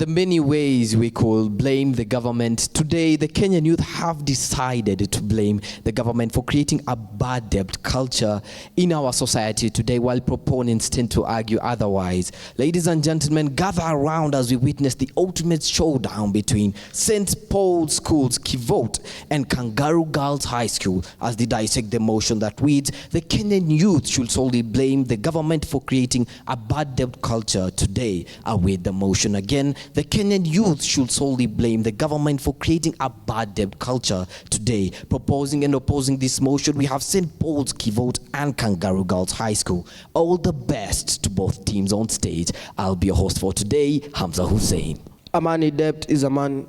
the many ways we could blame the government. Today, the Kenyan youth have decided to blame the government for creating a bad debt culture in our society today, while proponents tend to argue otherwise. Ladies and gentlemen, gather around as we witness the ultimate showdown between St. Paul's School's Kevote and Kangaru Girls High School as they dissect the motion that reads, the Kenyan youth should solely blame the government for creating a bad debt culture today. Await the motion again. The Kenyan youth should solely blame the government for creating a bad debt culture today. Proposing and opposing this motion, we have St. Paul's, Kevote, and Kangaru Girls High School. All the best to both teams on stage. I'll be your host for today, Hamza Hussein. A man in debt is a man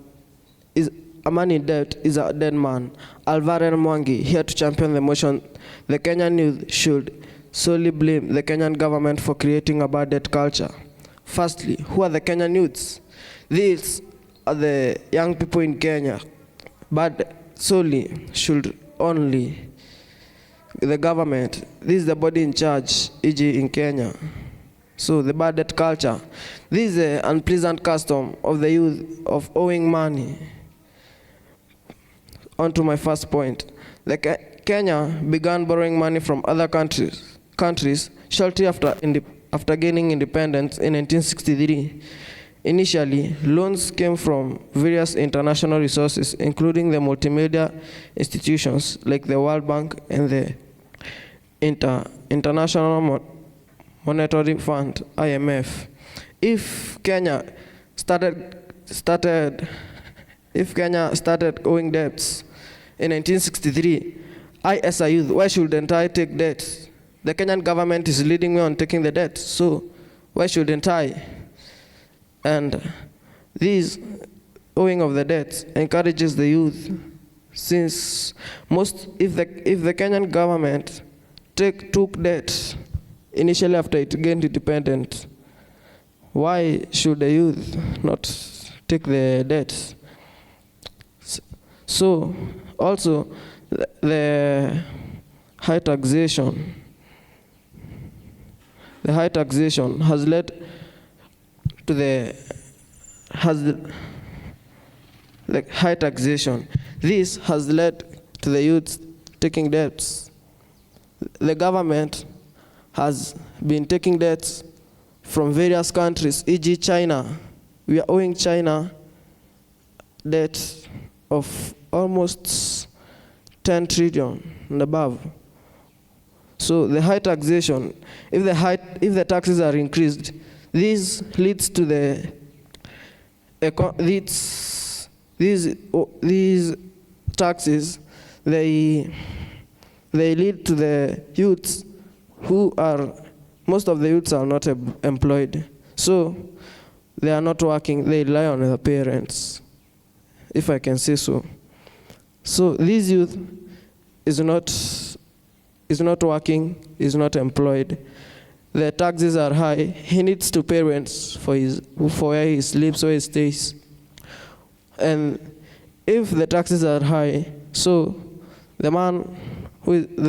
is a dead man. Alvaro Mwangi, here to champion the motion. The Kenyan youth should solely blame the Kenyan government for creating a bad debt culture. Firstly, who are the Kenyan youths? These are the young people in Kenya, but solely should only the government. This is the body in charge, e.g. in Kenya. So the bad debt culture. This is the unpleasant custom of the youth of owing money. On to my first point. Kenya began borrowing money from other countries shortly after gaining independence in 1963. Initially, loans came from various international resources, including the multimedia institutions like the World Bank and the International Monetary Fund, IMF. If Kenya started owing debts in 1963, I as a youth, why shouldn't I take debts? The Kenyan government is leading me on taking the debt, so why shouldn't I? And this owing of the debts encourages the youth, since if the Kenyan government took debt initially after it gained independence, why should the youth not take the debts? So also the high taxation has led to the high taxation. This has led to the youth taking debts. The government has been taking debts from various countries, e.g. China. We are owing China debt of almost 10 trillion and above. So the high taxation, if the taxes are increased, this leads to these taxes, they lead to the youths most of the youths are not employed. So they are not working, they rely on their parents, if I can say so. So this youth is not working, is not employed. The taxes are high. He needs to pay rents for where he sleeps, where he stays. And if the taxes are high, so the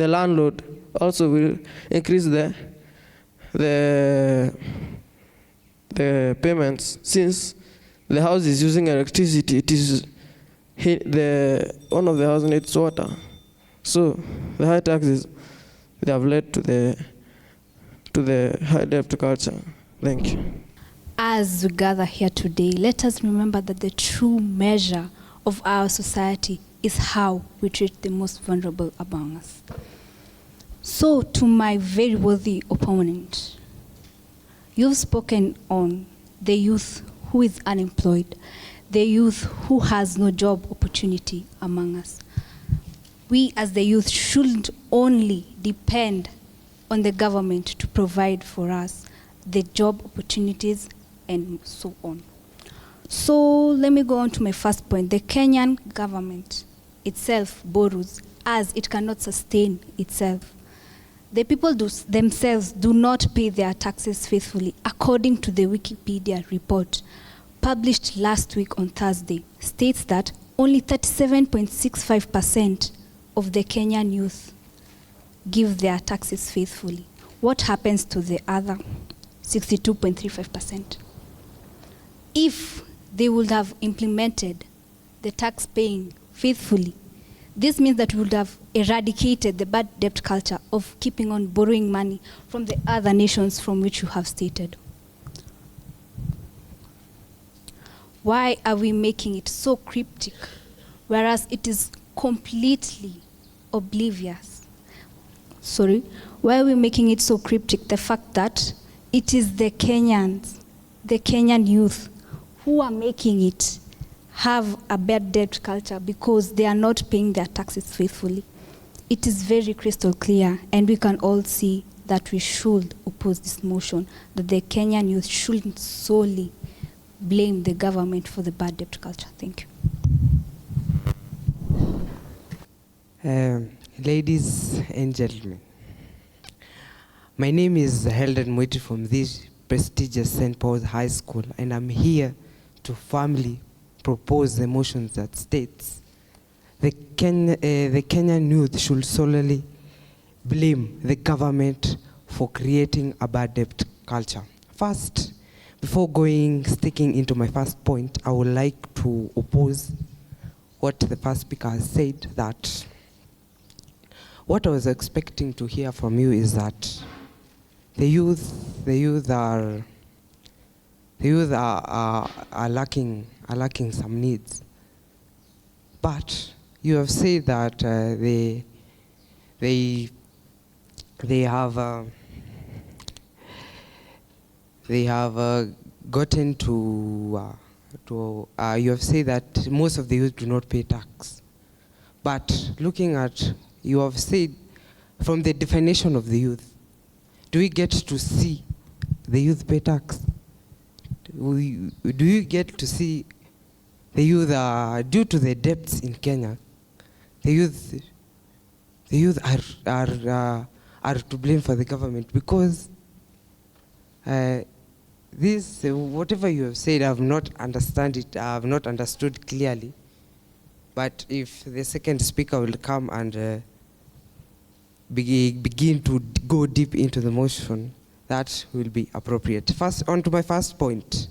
landlord also will increase the payments, since the house is using electricity. The owner of the house needs water. So the high taxes, they have led to the high debt culture. Thank you. As we gather here today, let us remember that the true measure of our society is how we treat the most vulnerable among us. So, to my very worthy opponent, you've spoken on the youth who is unemployed, the youth who has no job opportunity among us. We as the youth shouldn't only depend on the government to provide for us the job opportunities and so on. So let me go on to my first point. The Kenyan government itself borrows as it cannot sustain itself. The people themselves do not pay their taxes faithfully, according to the Wikipedia report published last week on Thursday, states that only 37.65% of the Kenyan youth give their taxes faithfully. What happens to the other 62.35%? If they would have implemented the tax paying faithfully. This means that we would have eradicated the bad debt culture of keeping on borrowing money from the other nations from which you have stated. Why are we making it so cryptic, whereas it is completely oblivious? Sorry, why are we making it so cryptic? The fact that it is the Kenyans, the Kenyan youth, who are making it have a bad debt culture because they are not paying their taxes faithfully. It is very crystal clear, and we can all see that we should oppose this motion, that the Kenyan youth shouldn't solely blame the government for the bad debt culture. Thank you. Ladies and gentlemen, my name is Helden Mwiti from this prestigious St. Paul's High School, and I'm here to firmly propose the motion that states the Kenyan youth should solely blame the government for creating a bad debt culture. First, before sticking into my first point, I would like to oppose what the first speaker has said, that what I was expecting to hear from you is that the youth are lacking some needs. But you have said that they have gotten to you have said that most of the youth do not pay tax. But looking at, you have said, from the definition of the youth, do we get to see the youth pay tax? Do you get to see the youth, due to the debts in Kenya, the youth are to blame for the government? Because this, whatever you have said, I have not understood clearly. But if the second speaker will come and begin to go deep into the motion, that will be appropriate. First, on to my first point.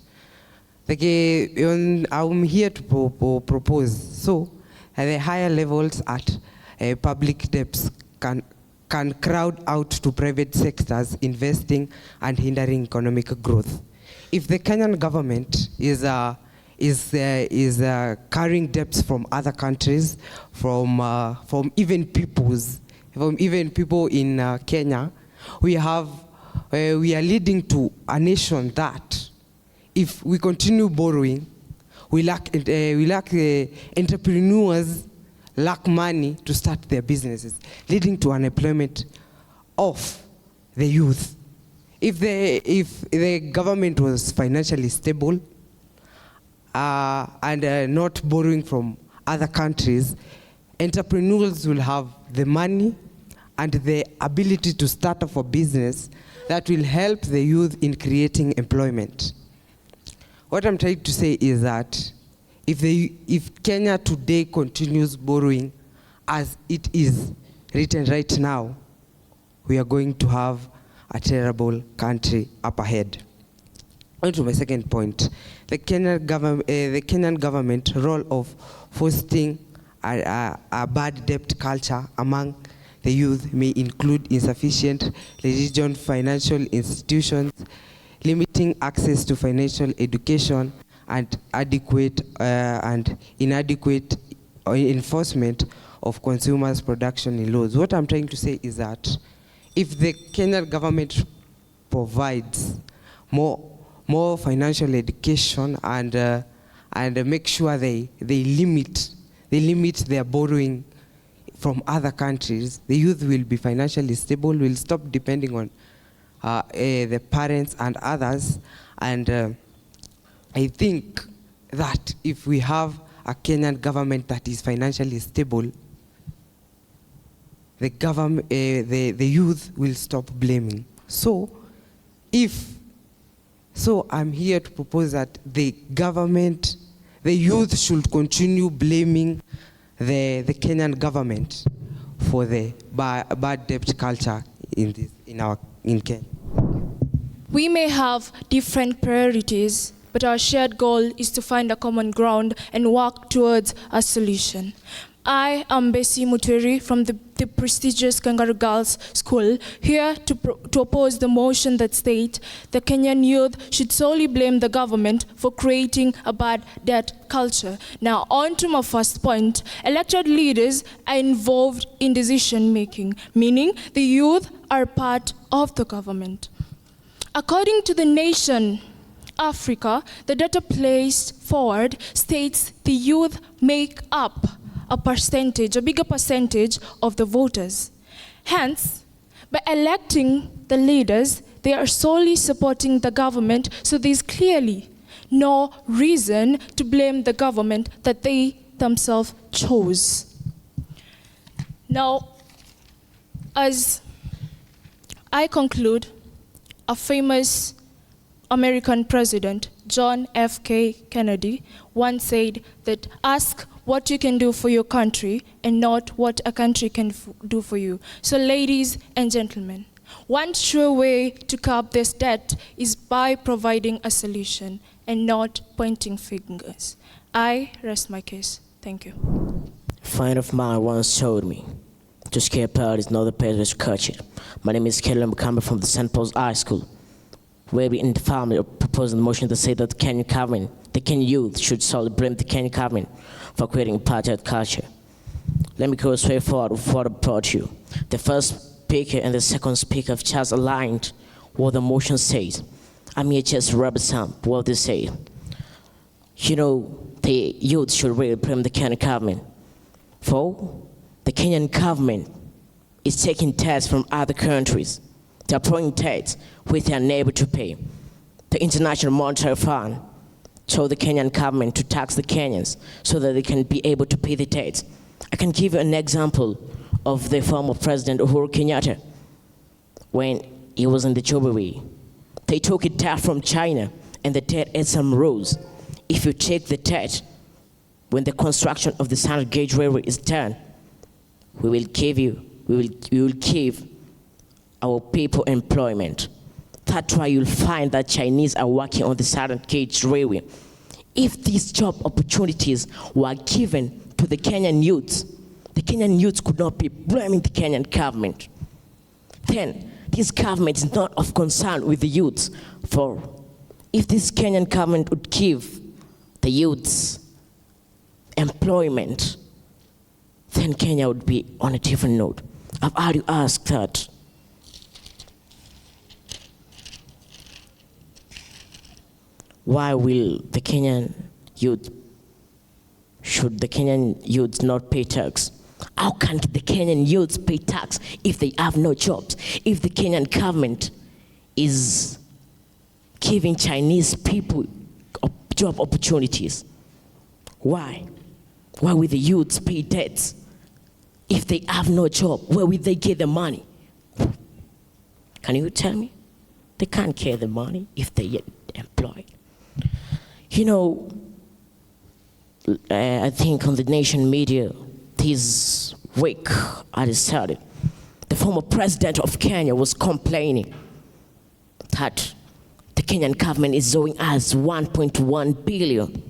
I'm here to propose, so at the higher levels at public debts can crowd out to private sectors investing and hindering economic growth. If the Kenyan government is carrying debts from other countries, from even people in Kenya, we are leading to a nation that, if we continue borrowing, entrepreneurs lack money to start their businesses, leading to unemployment of the youth. If the government was financially stable and not borrowing from other countries, entrepreneurs will have the money and the ability to start up a business that will help the youth in creating employment. What I'm trying to say is that if Kenya today continues borrowing as it is written right now, we are going to have a terrible country up ahead. On to my second point, the Kenyan government role of fostering a bad debt culture among the youth may include insufficient religion financial institutions, limiting access to financial education, and inadequate enforcement of consumers' production in laws. What I'm trying to say is that if the Kenyan government provides more financial education and make sure they limit their borrowing from other countries, the youth will be financially stable, will stop depending on the parents and others. And I think that if we have a Kenyan government that is financially stable, the youth will stop blaming. So I'm here to propose that the youth should continue blaming the Kenyan government for the bad debt culture in Kenya. We may have different priorities but our shared goal is to find a common ground and work towards a solution. I am Bessie Mutwiri from the prestigious Kangaru Girls School, here to oppose the motion that states the Kenyan youth should solely blame the government for creating a bad debt culture. Now, on to my first point. Elected leaders are involved in decision making, meaning the youth are part of the government. According to the nation Africa, the data placed forward states the youth make up a bigger percentage of the voters. Hence, by electing the leaders, they are solely supporting the government, so there's clearly no reason to blame the government that they themselves chose. Now, as I conclude, a famous American president, John F.K. Kennedy, once said that ask what you can do for your country and not what a country can do for you. So ladies and gentlemen, one sure way to curb this debt is by providing a solution and not pointing fingers. I rest my case. Thank you. A friend of mine once told me, to scare proud is not the place to catch it. My name is Kelly Mukamba from the St. Paul's High School, where we in the family are proposing a motion to say that the Kenyan government, the Kenyan youth should solely blame the Kenyan government for creating apartheid culture. Let me go straight forward with what I brought you. The first speaker and the second speaker have just aligned what the motion says. I'm here just to represent what they say. You know, the youth should really blame the Kenyan government. For the Kenyan government is taking tax from other countries. They're paying tax which they are unable to pay. The International Monetary Fund told the Kenyan government to tax the Kenyans so that they can be able to pay the tax. I can give you an example of the former President Uhuru Kenyatta. When he was in the Jubilee, they took it tax from China, and the tax had some rules. If you take the tax, when the construction of the standard gauge railway is done, we will give our people employment. That's why you'll find that Chinese are working on the standard gauge railway. If these job opportunities were given to the Kenyan youths could not be blaming the Kenyan government. Then this government is not of concern with the youths, for if this Kenyan government would give the youths employment, then Kenya would be on a different note. I've already asked that. Why will the Kenyan youth, should the Kenyan youth not pay tax? How can the Kenyan youths pay tax if they have no jobs? If the Kenyan government is giving Chinese people job opportunities, why? Why will the youths pay debts if they have no job? Where will they get the money? Can you tell me? They can't get the money if they get employed. You know, I think on the nation media this week I decided the former president of Kenya was complaining that the Kenyan government is owing us 1.1 billion.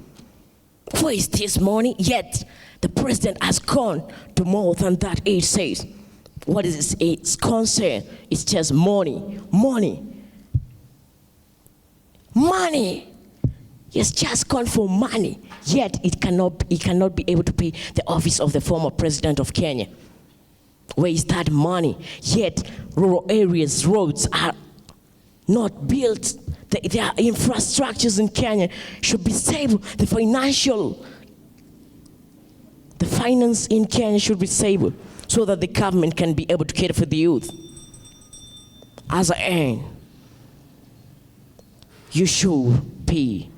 Where is this money? Yet the president has gone to more than that, he says. What is its concern? It's just money, money, money. It's just gone for money, yet it cannot be able to pay the office of the former president of Kenya. Where is that money? Yet rural areas, roads are not built. Their infrastructures in Kenya should be stable. The finance in Kenya should be stable so that the government can be able to cater for the youth. As an end, you should be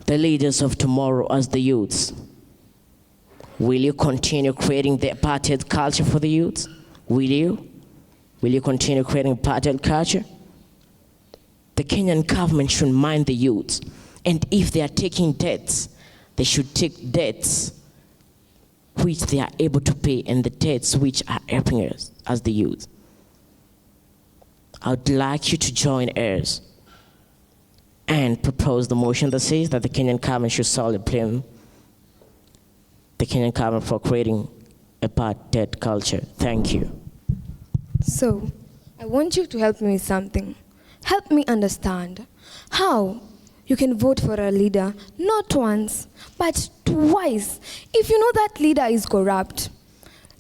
the leaders of tomorrow as the youths. Will you continue creating the apartheid culture for the youths? Will you? Will you continue creating apartheid culture? The Kenyan government should mind the youths. And if they are taking debts, they should take debts which they are able to pay and the debts which are helping us as the youth. I would like you to join us and propose the motion that says that the Kenyan government should solely blame the Kenyan government for creating apartheid culture. Thank you. So, I want you to help me with something. Help me understand how you can vote for a leader not once, but twice, if you know that leader is corrupt.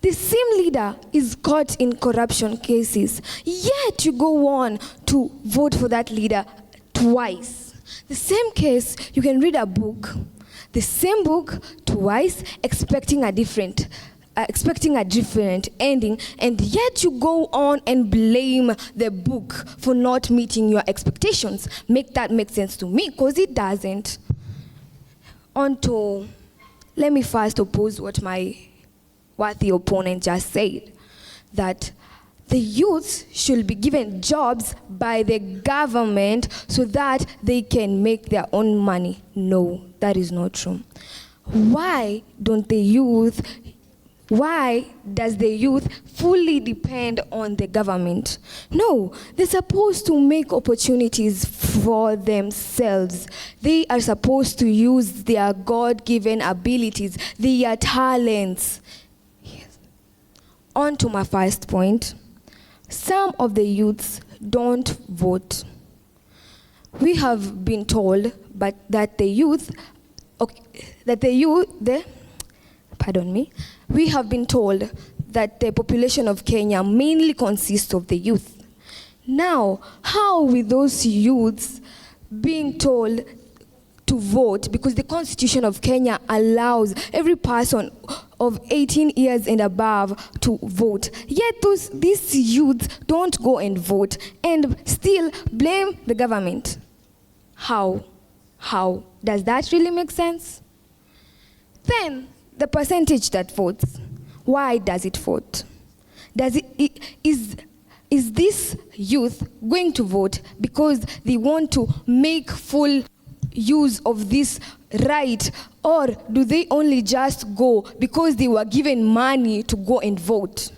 The same leader is caught in corruption cases, yet you go on to vote for that leader twice. The same case, you can read a book, the same book twice, expecting a different ending, and yet you go on and blame the book for not meeting your expectations. Make that make sense to me, because it doesn't. Let me first oppose what the opponent just said, that the youth should be given jobs by the government so that they can make their own money. No, that is not true. Why does the youth fully depend on the government? No, they're supposed to make opportunities for themselves. They are supposed to use their God-given abilities, their talents. Yes. On to my first point. Some of the youths don't vote. We have been told we have been told that the population of Kenya mainly consists of the youth. Now, how will those youths being told to vote, because the Constitution of Kenya allows every person of 18 years and above to vote, yet these youths don't go and vote and still blame the government? How? Does that really make sense? Then, the percentage that votes, why does it vote? Is this youth going to vote because they want to make full use of this right, or do they only just go because they were given money to go and vote?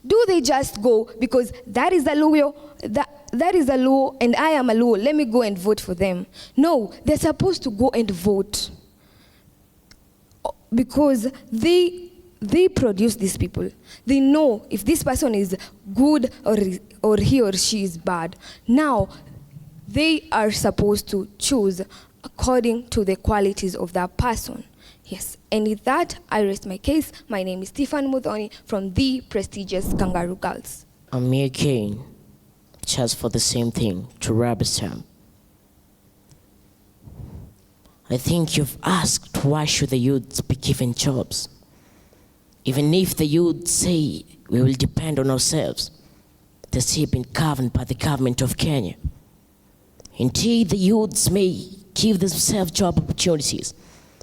Do they just go because that is a law, that is a law and I am a law, let me go and vote for them? No, they're supposed to go and vote because they produce these people. They know if this person is good or he or she is bad. Now, they are supposed to choose according to the qualities of that person. Yes, and with that, I rest my case. My name is Stephen Muthoni from the prestigious Kangaru Girls. I'm here again, just for the same thing, to rebuttal. I think you've asked, why should the youth be given jobs? Even if the youth say we will depend on ourselves, they're still being governed by the government of Kenya. Indeed, the youths may give themselves job opportunities,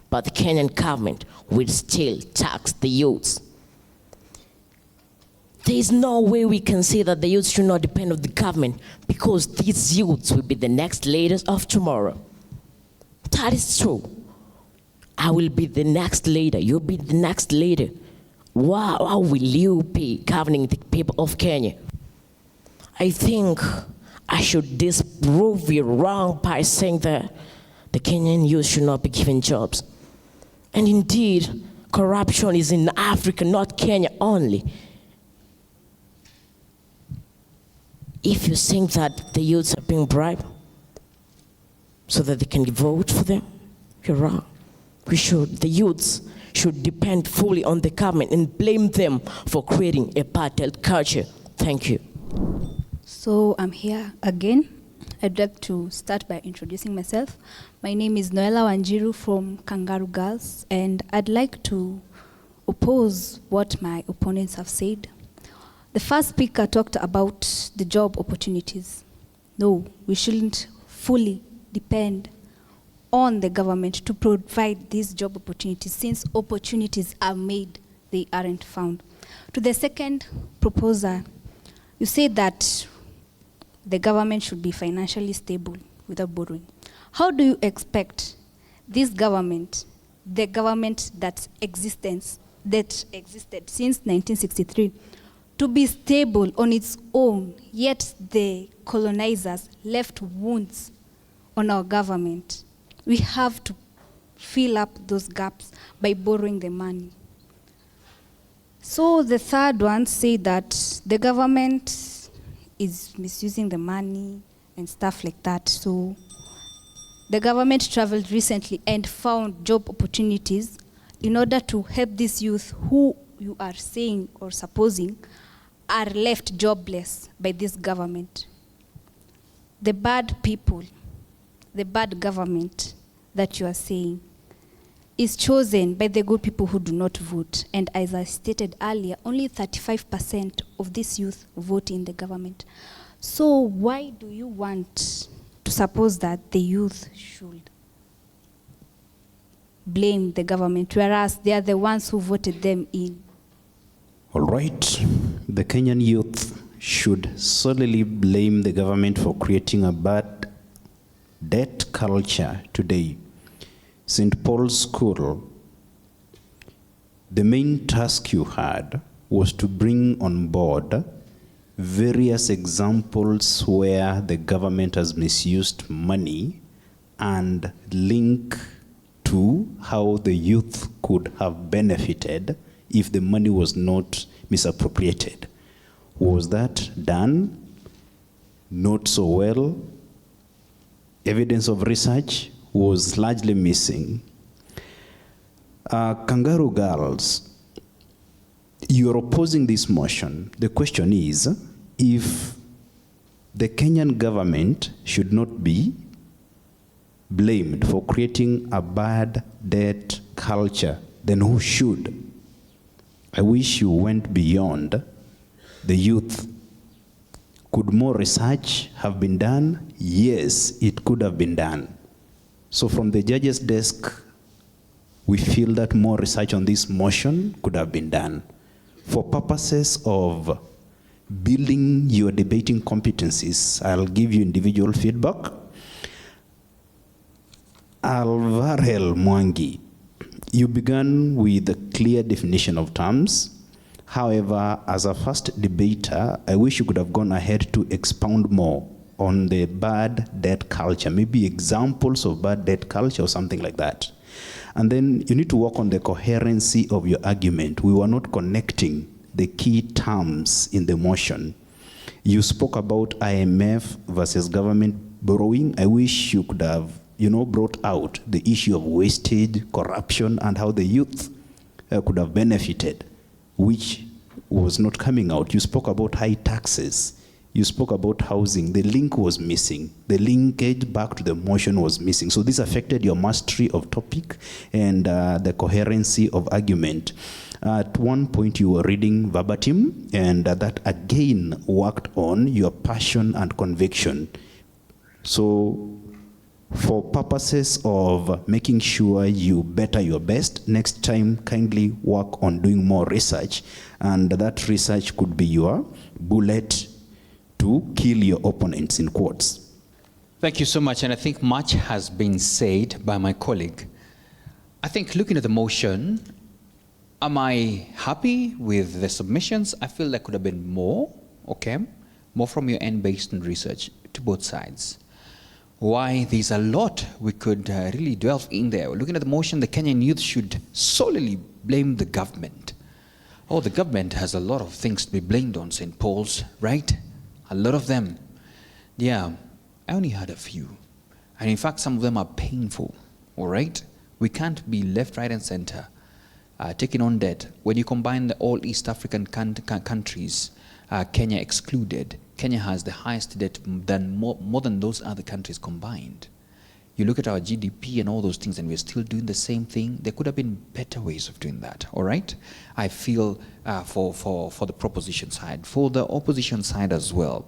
but the Kenyan government will still tax the youths. There is no way we can say that the youth should not depend on the government, because these youths will be the next leaders of tomorrow. That is true. I will be the next leader. You'll be the next leader. How will you be governing the people of Kenya? I think I should disprove you wrong by saying that the Kenyan youth should not be given jobs. And indeed, corruption is in Africa, not Kenya only. If you think that the youths are being bribed so that they can vote for them, you're wrong. The youths should depend fully on the government and blame them for creating apartheid culture. Thank you. So I'm here again. I'd like to start by introducing myself. My name is Noella Wanjiru from Kangaru Girls, and I'd like to oppose what my opponents have said. The first speaker talked about the job opportunities. No, we shouldn't fully depend on the government to provide these job opportunities, since opportunities are made, they aren't found. To the second proposer, you said that the government should be financially stable without borrowing. How do you expect this government, the government that existed since 1963, to be stable on its own, yet the colonizers left wounds on our government. We have to fill up those gaps by borrowing the money. So the third one say that the government is misusing the money and stuff like that. So the government traveled recently and found job opportunities in order to help these youth who you are saying or supposing are left jobless by this government. The bad people, the bad government that you are saying is chosen by the good people who do not vote. And as I stated earlier, only 35% of this youth vote in the government. So why do you want to suppose that the youth should blame the government, whereas they are the ones who voted them in? All right. The Kenyan youth should solely blame the government for creating a bad debt culture today. St. Paul's School, the main task you had was to bring on board various examples where the government has misused money and link to how the youth could have benefited if the money was not misappropriated. Was that done? Not so well. Evidence of research was largely missing. Kangaru girls, you're opposing this motion. The question is, if the Kenyan government should not be blamed for creating a bad debt culture, then who should? I wish you went beyond the youth. Could more research have been done? Yes, it could have been done. So from the judge's desk, we feel that more research on this motion could have been done. For purposes of building your debating competencies, I'll give you individual feedback. Alvarel Mwangi, you began with a clear definition of terms. However, as a first debater, I wish you could have gone ahead to expound more on the bad debt culture, maybe examples of bad debt culture or something like that. And then you need to work on the coherency of your argument. We were not connecting the key terms in the motion. You spoke about IMF versus government borrowing. I wish you could have, brought out the issue of wastage, corruption, and how the youth could have benefited, which was not coming out. You spoke about high taxes. You spoke about housing. The link was missing. The linkage back to the motion was missing. So this affected your mastery of topic and the coherency of argument. At one point you were reading verbatim, and that again worked on your passion and conviction. So for purposes of making sure you better your best, next time kindly work on doing more research, and that research could be your bullet to kill your opponents, in quotes. Thank you so much, and I think much has been said by my colleague. I think looking at the motion, am I happy with the submissions? I feel there could have been more, okay? More from your end based on research to both sides. Why? There's a lot we could really delve in there. Looking at the motion, the Kenyan youth should solely blame the government. Oh, the government has a lot of things to be blamed on, St. Paul's, right? A lot of them. Yeah, I only had a few. And in fact, some of them are painful, all right? We can't be left, right, and center taking on debt. When you combine the all East African countries, Kenya excluded, Kenya has the highest debt than more than those other countries combined. You look at our GDP and all those things, and we're still doing the same thing. There could have been better ways of doing that, all right? I feel for the proposition side. For the opposition side as well,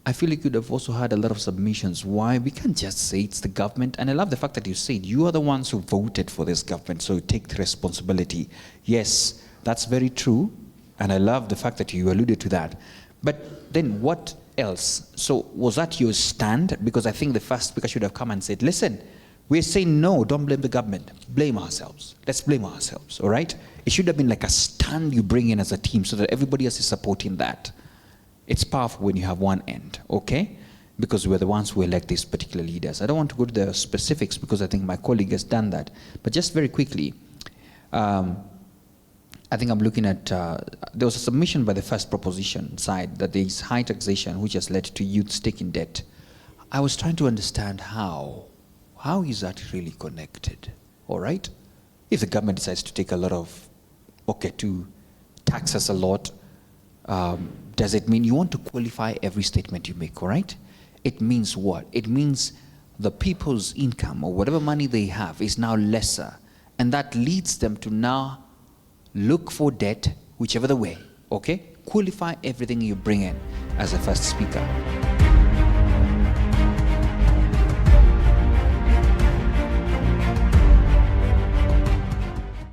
I feel you could have also had a lot of submissions. Why? We can't just say it's the government. And I love the fact that you said you are the ones who voted for this government, so take the responsibility. Yes, that's very true. And I love the fact that you alluded to that. But then what else? So was that your stand? Because I think the first speaker should have come and said, listen, we're saying no, don't blame the government. Blame ourselves. Let's blame ourselves, all right? It should have been like a stand you bring in as a team so that everybody else is supporting that. It's powerful when you have one end, okay? because we're the ones who elect these particular leaders. I don't want to go to the specifics because I think my colleague has done that. But just very quickly, I think I'm looking at, there was a submission by the first proposition side that there is high taxation which has led to youth taking debt. I was trying to understand how. How is that really connected? All right? If the government decides to take a lot of, to tax us a lot, does it mean you want to qualify every statement you make, all right? It means what? It means the people's income or whatever money they have is now lesser. And that leads them to now look for debt, whichever the way, okay? Qualify everything you bring in as a first speaker.